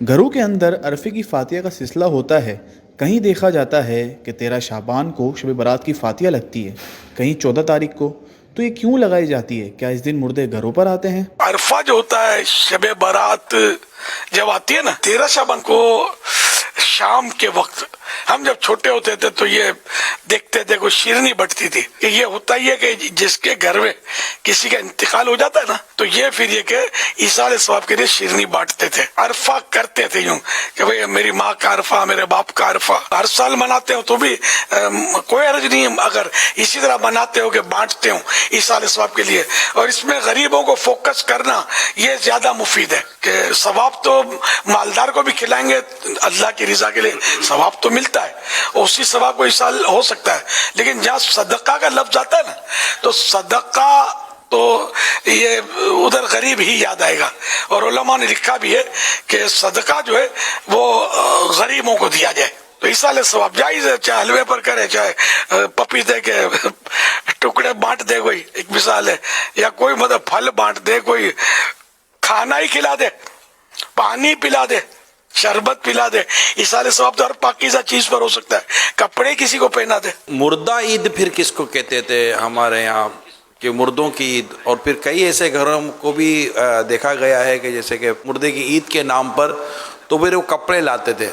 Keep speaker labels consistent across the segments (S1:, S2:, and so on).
S1: घरों के अंदर अरफे की फातिया का सिलसिला होता है। कहीं देखा जाता है कि 13 शाबान को शब बारात की फातिया लगती है, कहीं 14 तारीख को। तो ये क्यों लगाई जाती है? क्या इस दिन मुर्दे घरों पर आते हैं?
S2: अरफा जो होता है, शब बारात जब आती है ना 13 शाबान को, शाम के वक्त हम जब छोटे होते थे तो ये देखते थे, कोई शिरनी बटती थी कि ये होता ही है कि जिसके घर में किसी का इंतकाल हो जाता है ना, तो ये फिर ये कि ईसाल सवाब के लिए शिरनी बांटते थे। अरफा करते थे यूं कि भाई मेरी माँ का अरफा, मेरे बाप का अरफा। हर साल मनाते हो तो भी कोई अर्ज नहीं है, अगर इसी तरह मनाते हो कि बांटते हो ईसाल सवाब के लिए। और इसमें गरीबों को फोकस करना ये ज्यादा मुफीद है कि सवाब तो मालदार को भी खिलाएंगे, अल्लाह की रिजा के लिए सवाब तो मिलता है, उसी सवाब को इस साल हो सकता है। लेकिन जहाँ सदका का लफ्ज आता है ना, तो सदका तो ये उधर गरीब ही याद आएगा। और उलमा ने लिखा भी है कि सदका जो है वो गरीबों को दिया जाए, तो इस साल सवाब जायज है, चाहे हलवे पर करे, चाहे पपीते के टुकड़े बांट दे, कोई एक मिसाल है, या कोई मतलब फल बांट दे, कोई खाना ही खिला दे, पानी पिला दे, शरबत पिला दे। इस साल सवाब तो हर पाकीज़ा चीज पर हो सकता है, कपड़े किसी को पहना दे।
S3: मुर्दा ईद फिर किसको कहते थे हमारे यहाँ कि मुर्दों की ईद। और फिर कई ऐसे घरों को भी देखा गया है कि जैसे कि मुर्दे की ईद के नाम पर तो फिर वो कपड़े लाते थे,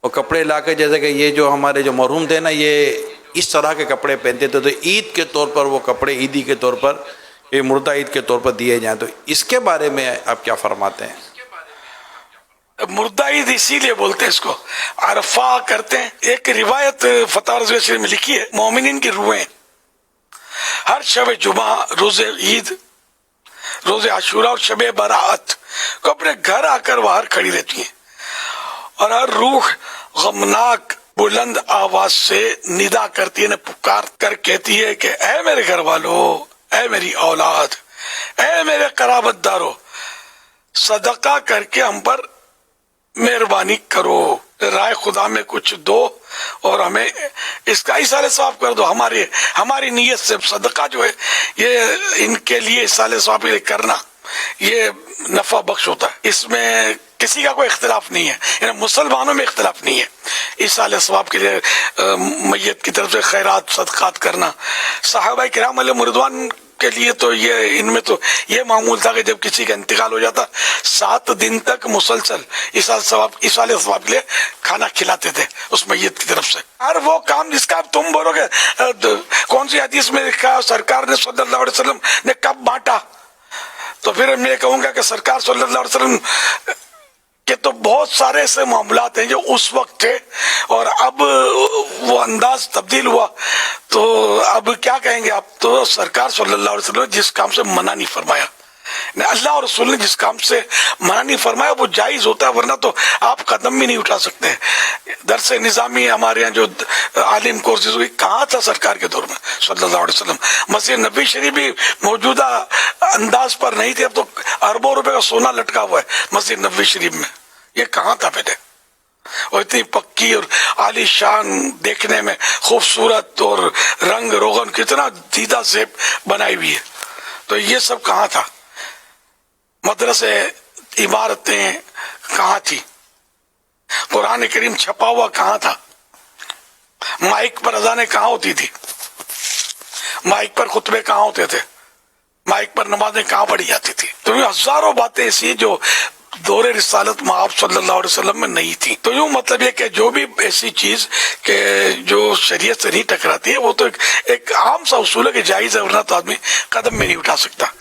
S3: और कपड़े ला के जैसे कि ये जो हमारे जो मरहूम थे ना, ये इस तरह के कपड़े पहनते थे, तो ईद के तौर पर वो कपड़े ईदी के तौर पर, ये मुर्दा ईद के तौर पर दिए जाएँ। तो इसके बारे में आप क्या फरमाते हैं?
S2: मुर्दा ईद इसीलिए बोलते हैं इसको, अरफा करते हैं। एक रिवायत फतवा रज़वी शरीफ में लिखी है, मोमिनीन की रूहें हर शब जुमा, रोजे ईद, रोजे आशूरा और शब बारात को अपने घर आकर बाहर खड़ी रहती हैं, और हर रूह गमनाक बुलंद आवाज से निदा करती है, न पुकार कर कहती है कि ऐ मेरे घर वालों, ऐ मेरी औलाद, ऐ मेरे कराबतदारों, सदका करके हम पर मेहरबानी करो, राय खुदा में कुछ दो और हमें इसका इसाले सवाब कर दो। हमारी नीयत से सदका जो है ये इनके लिए इसाले सवाब करना ये नफा बख्श होता है, इसमें किसी का कोई इख्तिलाफ नहीं है, यानी मुसलमानों में इख्तिलाफ नहीं है। इसाले सवाब के लिए मैयत की तरफ से खैरात सदकात करना, सहाबा किराम अलैहिम रिदवान के लिए तो ये इनमें तो ये मामूल था कि जब किसी का इंतकाल हो जाता 7 दिन तक मुसलसल इसाले सवाब के लिए खाना खिलाते थे उस मैयत की तरफ से। हर वो काम जिसका आप तुम बोलोगे कौन सी हदीस में लिखा सरकार ने सल्लल्लाहु अलैहि वसल्लम ने कब बांटा, तो फिर मैं कहूंगा कि सरकार सल्लल्लाहु अलैहि वसल्लम के तो बहुत सारे ऐसे मामलात हैं जो उस वक्त थे, और अब वो अंदाज तब्दील हुआ, तो अब क्या कहेंगे आप। तो सरकार सल्लल्लाहु अलैहि वसल्लम जिस काम से मना नहीं फरमाया, अल्लाह और रसूल ने जिस काम से मना नहीं फरमाया वो जायज होता है, वरना तो आप कदम भी नहीं उठा सकते। दरसे निजामी हमारे यहाँ जो आलिम कोर्सेज हुई कहाँ था सरकार के दौर में सल्लल्लाहु अलैहि वसल्लम। मस्जिद नबी शरीफ भी मौजूदा अंदाज पर नहीं थे, अब तो अरबों रुपए का सोना लटका हुआ है मस्जिद नबी शरीफ में, ये कहाँ था पहले। और इतनी पक्की और आलीशान, देखने में खूबसूरत और रंग रोगन कितना दीदा से बनाई हुई है, तो ये सब कहाँ था। मदरसे इमारतें कहाँ थी, कुरान करीम छपा हुआ कहाँ था, माइक पर अजानें कहाँ होती थी, माइक पर खुतबे कहाँ होते थे, माइक पर नमाजें कहाँ पढ़ी जाती थी। तो ये हजारों बातें ऐसी जो दौरे रिसालत में आप सल्लल्लाहु अलैहि वसल्लम में नहीं थी। तो यूं मतलब ये कि जो भी ऐसी चीज के जो शरीयत से नहीं टकराती है वो तो एक आम सा उसूल है कि जायज है, वरना तो आदमी कदम में नहीं उठा सकता।